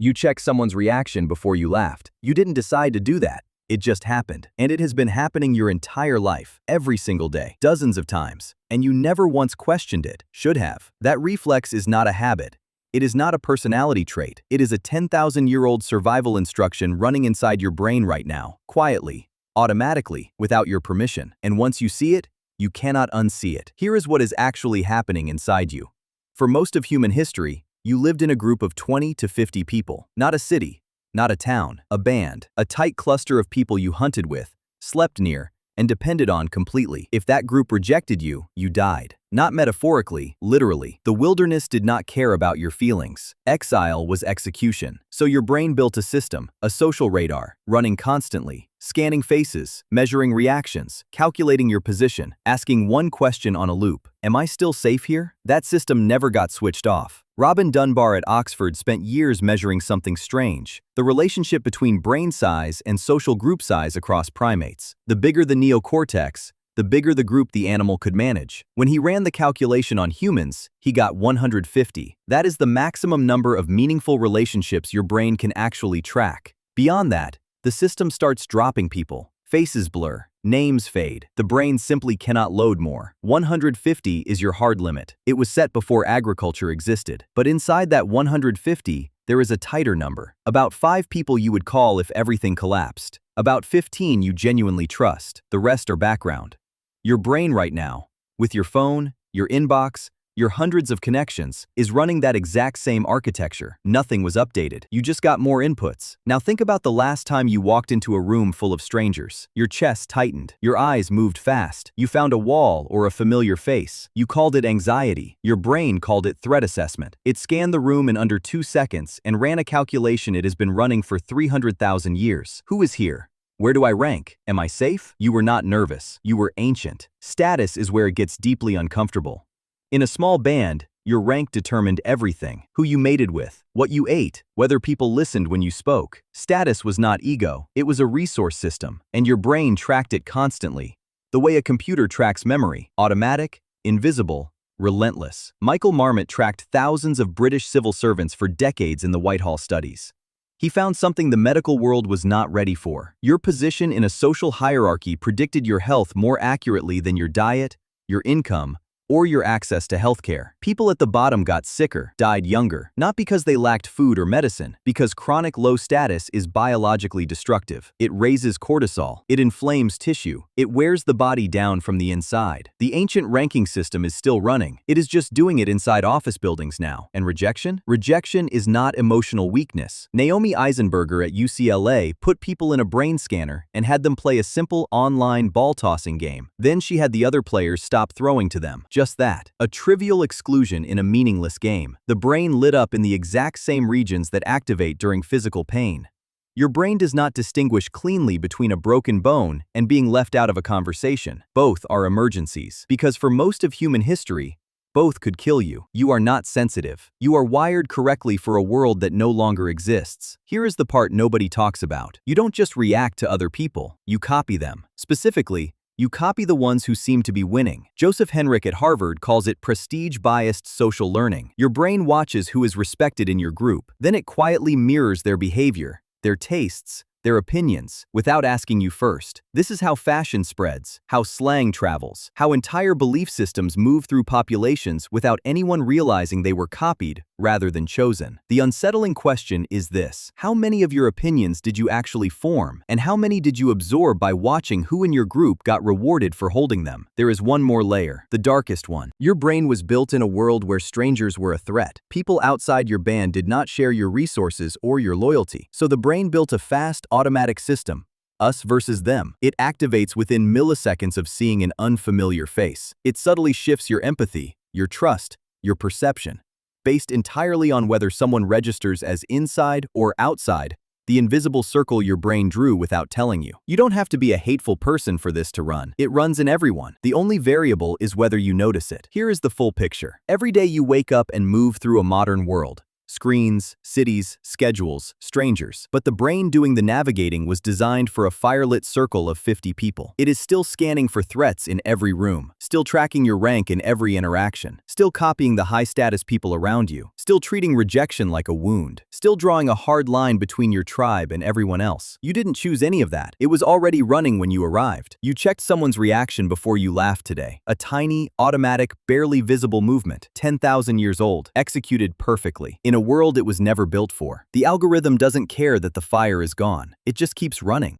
You check someone's reaction before you laughed. You didn't decide to do that. It just happened. And it has been happening your entire life, every single day, dozens of times. And you never once questioned it. Should have. That reflex is not a habit. It is not a personality trait. It is a 10,000-year-old survival instruction running inside your brain right now, quietly, automatically, without your permission. And once you see it, you cannot unsee it. Here is what is actually happening inside you. For most of human history, you lived in a group of 20 to 50 people, not a city, not a town, a band, a tight cluster of people you hunted with, slept near, and depended on completely. If that group rejected you, you died. Not metaphorically, literally. The wilderness did not care about your feelings. Exile was execution. So your brain built a system, a social radar, running constantly, scanning faces, measuring reactions, calculating your position, asking one question on a loop. Am I still safe here? That system never got switched off. Robin Dunbar at Oxford spent years measuring something strange: the relationship between brain size and social group size across primates. The bigger the neocortex, the bigger the group the animal could manage. When he ran the calculation on humans, he got 150. That is the maximum number of meaningful relationships your brain can actually track. Beyond that, the system starts dropping people. Faces blur, names fade. The brain simply cannot load more. 150 is your hard limit. It was set before agriculture existed. But inside that 150, there is a tighter number. About 5 people you would call if everything collapsed. About 15 you genuinely trust. The rest are background. Your brain right now, with your phone, your inbox, your hundreds of connections, is running that exact same architecture. Nothing was updated. You just got more inputs. Now think about the last time you walked into a room full of strangers. Your chest tightened. Your eyes moved fast. You found a wall or a familiar face. You called it anxiety. Your brain called it threat assessment. It scanned the room in under 2 seconds and ran a calculation it has been running for 300,000 years. Who is here? Where do I rank? Am I safe? You were not nervous. You were ancient. Status is where it gets deeply uncomfortable. In a small band, your rank determined everything: who you mated with, what you ate, whether people listened when you spoke. Status was not ego, it was a resource system, and your brain tracked it constantly. The way a computer tracks memory: automatic, invisible, relentless. Michael Marmot tracked thousands of British civil servants for decades in the Whitehall Studies. He found something the medical world was not ready for. Your position in a social hierarchy predicted your health more accurately than your diet, your income, or your access to healthcare. People at the bottom got sicker, died younger, not because they lacked food or medicine, because chronic low status is biologically destructive. It raises cortisol, it inflames tissue, it wears the body down from the inside. The ancient ranking system is still running. It is just doing it inside office buildings now. And rejection? Rejection is not emotional weakness. Naomi Eisenberger at UCLA put people in a brain scanner and had them play a simple online ball tossing game. Then she had the other players stop throwing to them. Just that. A trivial exclusion in a meaningless game. The brain lit up in the exact same regions that activate during physical pain. Your brain does not distinguish cleanly between a broken bone and being left out of a conversation. Both are emergencies. Because for most of human history, both could kill you. You are not sensitive. You are wired correctly for a world that no longer exists. Here is the part nobody talks about. You don't just react to other people, you copy them. Specifically, you copy the ones who seem to be winning. Joseph Henrich at Harvard calls it prestige-biased social learning. Your brain watches who is respected in your group. Then it quietly mirrors their behavior, their tastes, their opinions, without asking you first. This is how fashion spreads, how slang travels, how entire belief systems move through populations without anyone realizing they were copied rather than chosen. The unsettling question is this: how many of your opinions did you actually form, and how many did you absorb by watching who in your group got rewarded for holding them? There is one more layer, the darkest one. Your brain was built in a world where strangers were a threat. People outside your band did not share your resources or your loyalty. So the brain built a fast, automatic system. Us versus them. It activates within milliseconds of seeing an unfamiliar face. It subtly shifts your empathy, your trust, your perception, based entirely on whether someone registers as inside or outside the invisible circle your brain drew without telling you. You don't have to be a hateful person for this to run. It runs in everyone. The only variable is whether you notice it. Here is the full picture. Every day you wake up and move through a modern world. screens, cities, schedules, strangers. But the brain doing the navigating was designed for a firelit circle of 50 people. It is still scanning for threats in every room, still tracking your rank in every interaction, still copying the high-status people around you, still treating rejection like a wound, still drawing a hard line between your tribe and everyone else. You didn't choose any of that. It was already running when you arrived. You checked someone's reaction before you laughed today. A tiny, automatic, barely visible movement, 10,000 years old, executed perfectly, in a world it was never built for. The algorithm doesn't care that the fire is gone. It just keeps running.